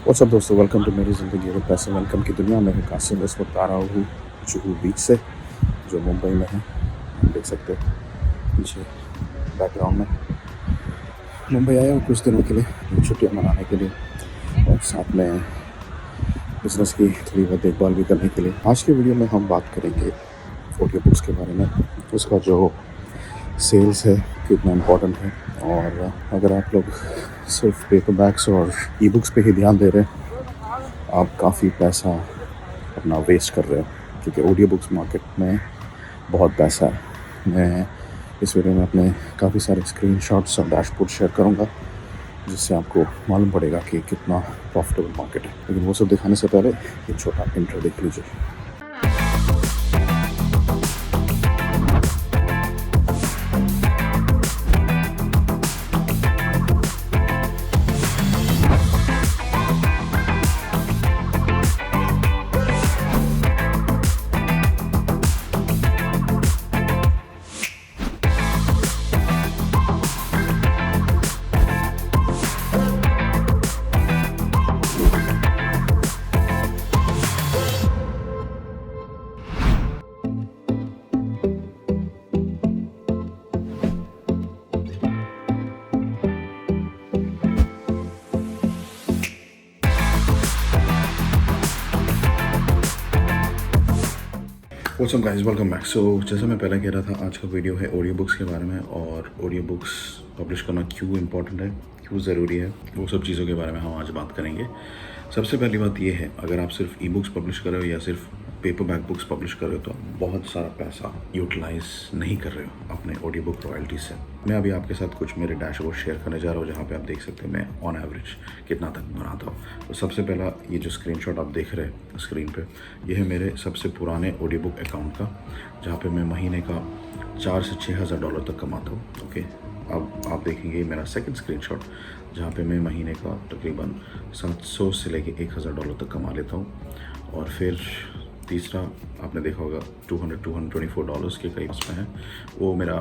WhatsApp दोस्तों, welcome to मेरी ज़िंदगी और पैसे वेलकम की दुनिया में। कासिम इस वक्त आ रहा हूँ जुहू बीच से, जो मुंबई में है। हम देख सकते हैं पीछे बैकग्राउंड में। मुंबई आया हूँ कुछ दिनों के लिए, छुट्टियाँ मनाने के लिए, और साथ में बिज़नेस की थोड़ी बहुत देखभाल भी करने के लिए। आज के वीडियो में हम बात करेंगे ऑडियो बुक्स के बारे में, उसका जो सेल्स है कितना इम्पोर्टेंट है। और अगर आप लोग सिर्फ पेपर बैग्स और ई बुक्स पे ही ध्यान दे रहे हैं, आप काफ़ी पैसा अपना वेस्ट कर रहे हो, क्योंकि ऑडियो बुक्स मार्केट में बहुत पैसा है। मैं इस वीडियो में अपने काफ़ी सारे स्क्रीनशॉट्स और डैशबोर्ड शेयर करूंगा, जिससे आपको मालूम पड़ेगा कि कितना प्रॉफिटेबल मार्केट है। लेकिन वो सब दिखाने से पहले एक छोटा इंट्रो देख लीजिए। What's up guys, welcome back. So जैसा मैं पहले कह रहा था, आज का वीडियो है ऑडियो बुक्स के बारे में, और ऑडियो बुक्स पब्लिश करना क्यों इम्पोर्टेंट है, क्यों ज़रूरी है, वो सब चीज़ों के बारे में हम आज बात करेंगे। सबसे पहली बात ये है, अगर आप सिर्फ ई बुक्स पब्लिश कर रहे हो या सिर्फ पेपर बैक बुक्स पब्लिश कर रहे हो, तो आप बहुत सारा पैसा यूटिलाइज नहीं कर रहे हो अपने ऑडियो बुक रॉयल्टी से। मैं अभी आपके साथ कुछ मेरे डैशबोर्ड शेयर करने जा रहा हूँ, जहाँ पे आप देख सकते हैं मैं ऑन एवरेज कितना तक बनाता हूँ। तो सबसे पहला ये जो स्क्रीनशॉट आप देख रहे हैं स्क्रीन पे, ये है मेरे सबसे पुराने ऑडियो बुक अकाउंट का, जहाँ पे मैं महीने का $4,000 से $6,000 तक कमाता हूँ। ओके, अब आप देखेंगे मेरा सेकंड स्क्रीनशॉट, जहाँ पे मैं महीने का तकरीबन $700 से लेके $1,000 तक कमा लेता हूँ। और फिर तीसरा आपने देखा होगा $224 के करीब में है, वो मेरा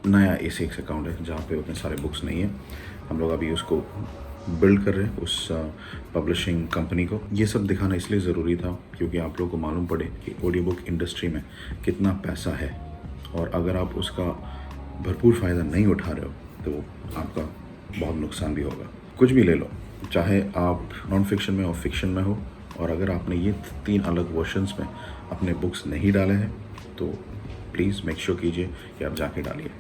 नया A6 अकाउंट है, जहाँ पे उतने सारे बुक्स नहीं हैं। हम लोग अभी उसको बिल्ड कर रहे हैं, उस पब्लिशिंग कंपनी को। ये सब दिखाना इसलिए ज़रूरी था क्योंकि आप लोगों को मालूम पड़े कि ऑडियो बुक इंडस्ट्री में कितना पैसा है, और अगर आप उसका भरपूर फ़ायदा नहीं उठा रहे हो तो आपका बहुत नुकसान भी होगा। कुछ भी ले लो, चाहे आप नॉन फिक्शन में और फिक्शन में हो, और अगर आपने ये 3 अलग वर्जन्स में अपने बुक्स नहीं डाले हैं तो प्लीज़ मेक श्योर कीजिए कि आप जाके डालिए।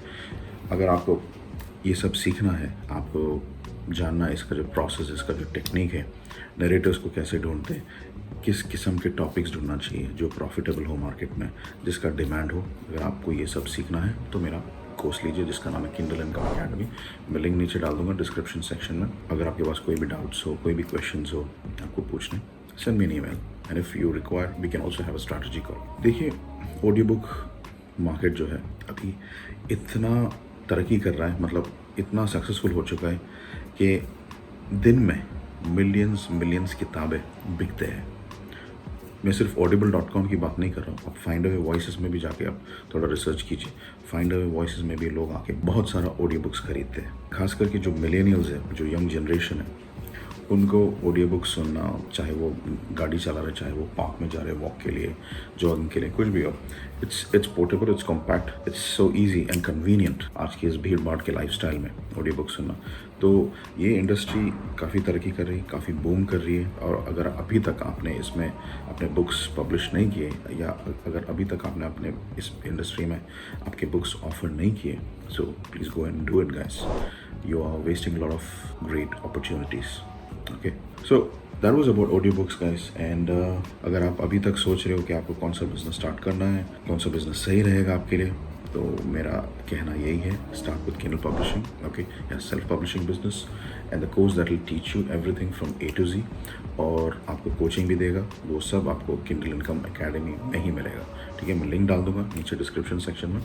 अगर आपको ये सब सीखना है, आपको जानना है इसका जो प्रोसेस, इसका जो टेक्निक है, नरेटर्स को कैसे ढूंढते हैं, किस किस्म के टॉपिक्स ढूंढना चाहिए जो प्रॉफिटेबल हो मार्केट में, जिसका डिमांड हो, अगर आपको ये सब सीखना है तो मेरा कोर्स लीजिए, जिसका नाम है किंडल इनकम अकेडमी। मैं लिंक नीचे डाल दूंगा डिस्क्रिप्शन सेक्शन में। अगर आपके पास कोई भी डाउट्स हो, कोई भी क्वेश्चंस हो आपको पूछने, send me an email, and if you require we can also have a strategy call। देखिए, ऑडियो बुक मार्केट जो है अभी इतना तरक्की कर रहा है, मतलब इतना सक्सेसफुल हो चुका है कि दिन में मिलियंस किताबें बिकते हैं। मैं सिर्फ audible.com की बात नहीं कर रहा हूँ, आप फाइंड अवे वॉइसेस में भी जाके आप थोड़ा रिसर्च कीजिए। फाइंड अवे वॉइसेस में भी लोग आके बहुत सारा ऑडियो बुक्स खरीदते हैं। खास करके जो मिलेनियल्स है, जो यंग जनरेशन है, उनको ऑडियो बुक सुनना, चाहे वो गाड़ी चला रहे, चाहे वो पार्क में जा रहे वॉक के लिए, जॉगिंग के लिए, कुछ भी हो, it's portable, it's compact, it's so easy and convenient आज की इस भीड़ भाड़ के लाइफस्टाइल में ऑडियो बुक सुनना। तो ये इंडस्ट्री काफ़ी तरक्की कर रही है, काफ़ी बूम कर रही है। और अगर अभी तक आपने इसमें अपने बुक्स पब्लिश नहीं किए, या अगर अभी तक आपने अपने इस इंडस्ट्री में आपके बुक्स ऑफर नहीं किए, so please go and do it guys. You are wasting lot of great opportunities. Okay, so that was about audio books guys. And अगर आप अभी तक सोच रहे हो कि आपको कौन सा बिजनेस स्टार्ट करना है, कौन सा बिजनेस सही रहेगा आपके लिए, तो मेरा कहना यही है, start with Kindle publishing, okay, या self publishing business, and the course that will teach you everything from A to Z। और आपको कोचिंग भी देगा, वो सब आपको किंडल इनकम अकेडमी में ही मिलेगा। ठीक है, मैं लिंक डाल दूंगा नीचे डिस्क्रिप्शन सेक्शन में।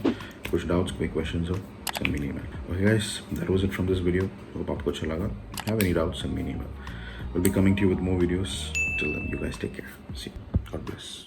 कुछ डाउट्स, कोई क्वेश्चन हो, send me an email. Okay guys, that was it from this video. Hope आपको अच्छा लगा। Have any doubts, send me an email. We'll be coming to you with more videos. Till then, you guys take care. See you. God bless.